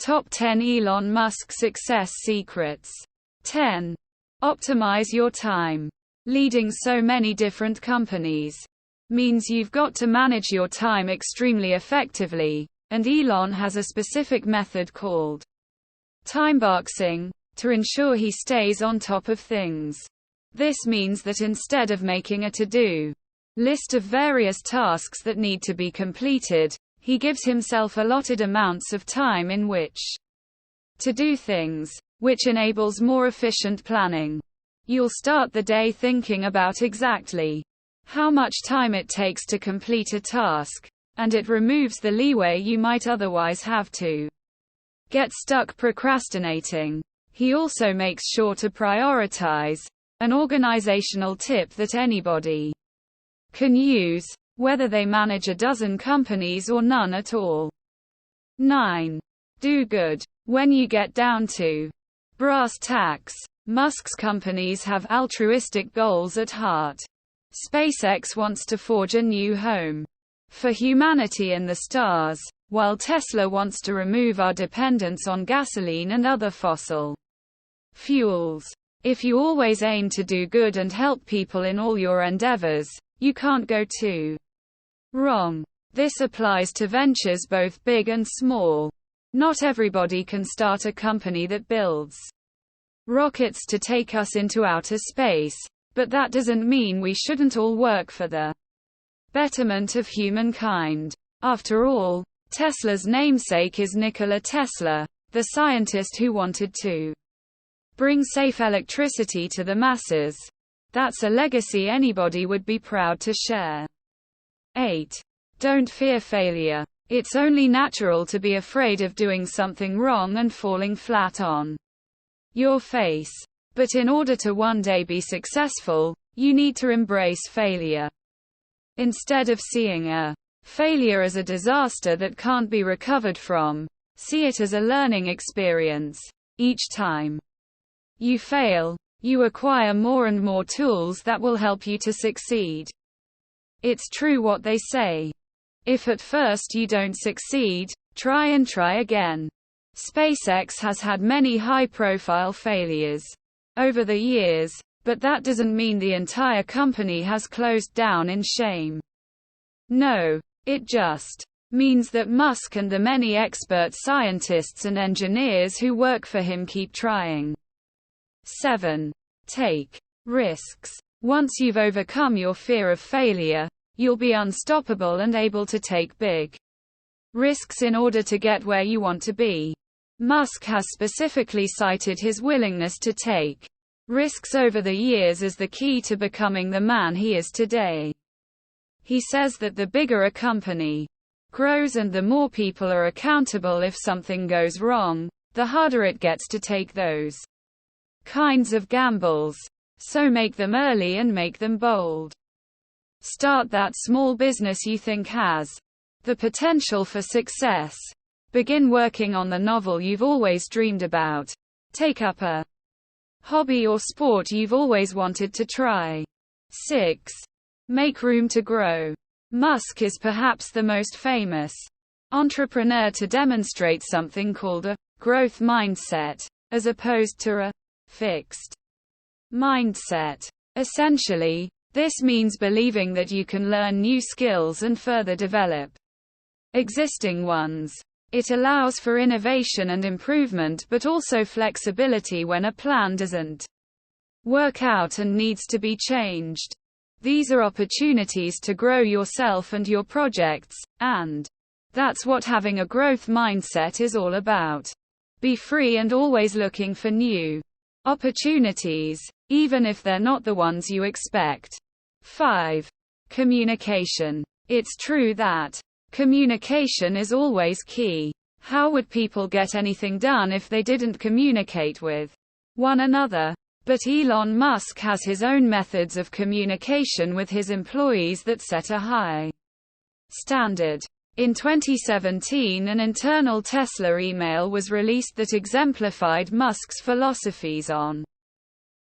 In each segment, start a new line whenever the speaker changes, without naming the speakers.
Top 10 Elon Musk Success Secrets. 10. Optimize your time. Leading so many different companies means you've got to manage your time extremely effectively, and Elon has a specific method called timeboxing to ensure he stays on top of things. This means that instead of making a to-do list of various tasks that need to be completed, he gives himself allotted amounts of time in which to do things, which enables more efficient planning. You'll start the day thinking about exactly how much time it takes to complete a task, and it removes the leeway you might otherwise have to get stuck procrastinating. He also makes sure to prioritize, an organizational tip that anybody can use, whether they manage a dozen companies or none at all. 9. Do good. When you get down to brass tacks, Musk's companies have altruistic goals at heart. SpaceX wants to forge a new home for humanity in the stars, while Tesla wants to remove our dependence on gasoline and other fossil fuels. If you always aim to do good and help people in all your endeavors, you can't go too wrong. This applies to ventures both big and small. Not everybody can start a company that builds rockets to take us into outer space, but that doesn't mean we shouldn't all work for the betterment of humankind. After all, Tesla's namesake is Nikola Tesla, the scientist who wanted to bring safe electricity to the masses. That's a legacy anybody would be proud to share. 8. Don't fear failure. It's only natural to be afraid of doing something wrong and falling flat on your face. But in order to one day be successful, you need to embrace failure. Instead of seeing a failure as a disaster that can't be recovered from, see it as a learning experience. Each time you fail, you acquire more and more tools that will help you to succeed. It's true what they say. If at first you don't succeed, try and try again. SpaceX has had many high-profile failures over the years, but that doesn't mean the entire company has closed down in shame. No, it just means that Musk and the many expert scientists and engineers who work for him keep trying. 7. Take risks. Once you've overcome your fear of failure, you'll be unstoppable and able to take big risks in order to get where you want to be. Musk has specifically cited his willingness to take risks over the years as the key to becoming the man he is today. He says that the bigger a company grows and the more people are accountable if something goes wrong, the harder it gets to take those kinds of gambles. So make them early and make them bold. Start that small business you think has the potential for success. Begin working on the novel you've always dreamed about. Take up a hobby or sport you've always wanted to try. 6. Make room to grow. Musk is perhaps the most famous entrepreneur to demonstrate something called a growth mindset, as opposed to a fixed mindset. Essentially, this means believing that you can learn new skills and further develop existing ones. It allows for innovation and improvement but also flexibility when a plan doesn't work out and needs to be changed. These are opportunities to grow yourself and your projects, and that's what having a growth mindset is all about. Be free and always looking for new opportunities, even if they're not the ones you expect. 5. Communication. It's true that communication is always key. How would people get anything done if they didn't communicate with one another? But Elon Musk has his own methods of communication with his employees that set a high standard. In 2017, an internal Tesla email was released that exemplified Musk's philosophies on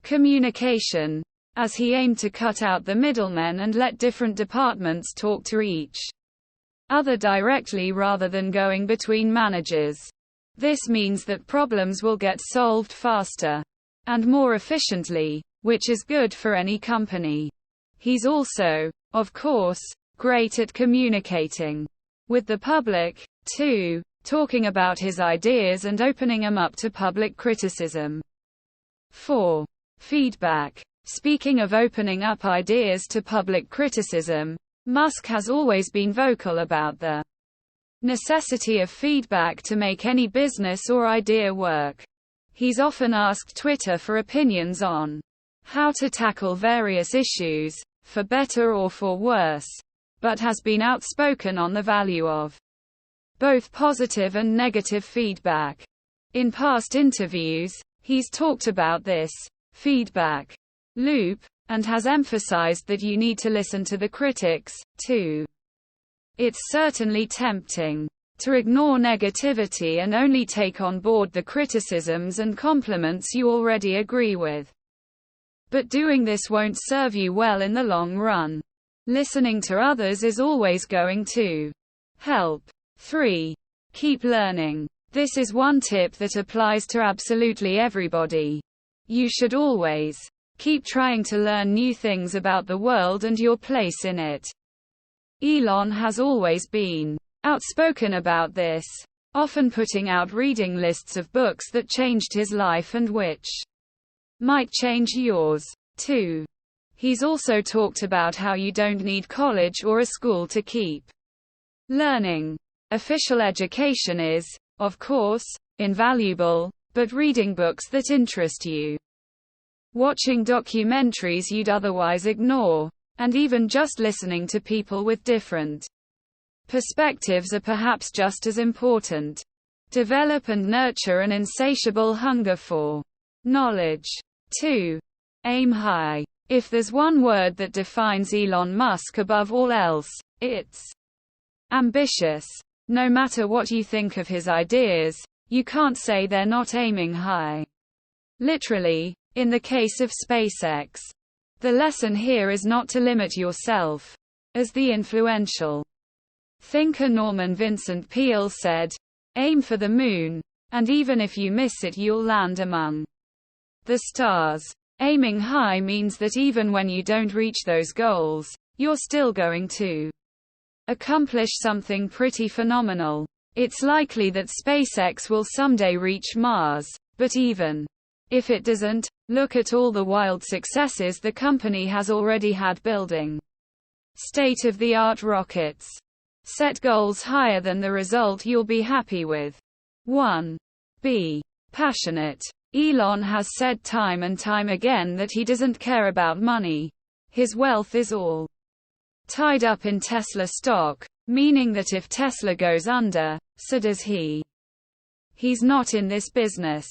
communication, as he aimed to cut out the middlemen and let different departments talk to each other directly rather than going between managers. This means that problems will get solved faster and more efficiently, which is good for any company. He's also, of course, great at communicating with the public, too, talking about his ideas and opening them up to public criticism. 4. Feedback. Speaking of opening up ideas to public criticism, Musk has always been vocal about the necessity of feedback to make any business or idea work. He's often asked Twitter for opinions on how to tackle various issues, for better or for worse, but has been outspoken on the value of both positive and negative feedback. In past interviews, he's talked about this feedback loop, and has emphasized that you need to listen to the critics, too. It's certainly tempting to ignore negativity and only take on board the criticisms and compliments you already agree with. But doing this won't serve you well in the long run. Listening to others is always going to help. 3. Keep learning. This is one tip that applies to absolutely everybody. You should always keep trying to learn new things about the world and your place in it. Elon has always been outspoken about this, often putting out reading lists of books that changed his life and which might change yours, too. He's also talked about how you don't need college or a school to keep learning. Official education is, of course, invaluable, but reading books that interest you, watching documentaries you'd otherwise ignore, and even just listening to people with different perspectives are perhaps just as important. Develop and nurture an insatiable hunger for knowledge. 2. Aim high. If there's one word that defines Elon Musk above all else, it's ambitious. No matter what you think of his ideas, you can't say they're not aiming high. Literally, in the case of SpaceX. The lesson here is not to limit yourself. As the influential thinker Norman Vincent Peale said, aim for the moon, and even if you miss it you'll land among the stars. Aiming high means that even when you don't reach those goals, you're still going to accomplish something pretty phenomenal. It's likely that SpaceX will someday reach Mars, but even if it doesn't, look at all the wild successes the company has already had building state-of-the-art rockets. Set goals higher than the result you'll be happy with. 1. Be passionate. Elon has said time and time again that he doesn't care about money. His wealth is all tied up in Tesla stock, meaning that if Tesla goes under, so does he. He's not in this business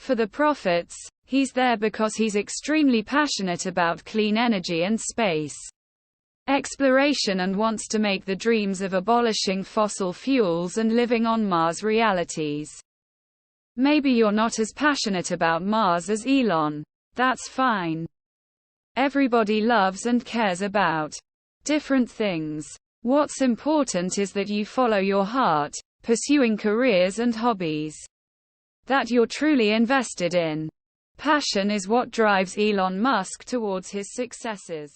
for the profits, he's there because he's extremely passionate about clean energy and space exploration and wants to make the dreams of abolishing fossil fuels and living on Mars realities. Maybe you're not as passionate about Mars as Elon. That's fine. Everybody loves and cares about different things. What's important is that you follow your heart, pursuing careers and hobbies that you're truly invested in. Passion is what drives Elon Musk towards his successes.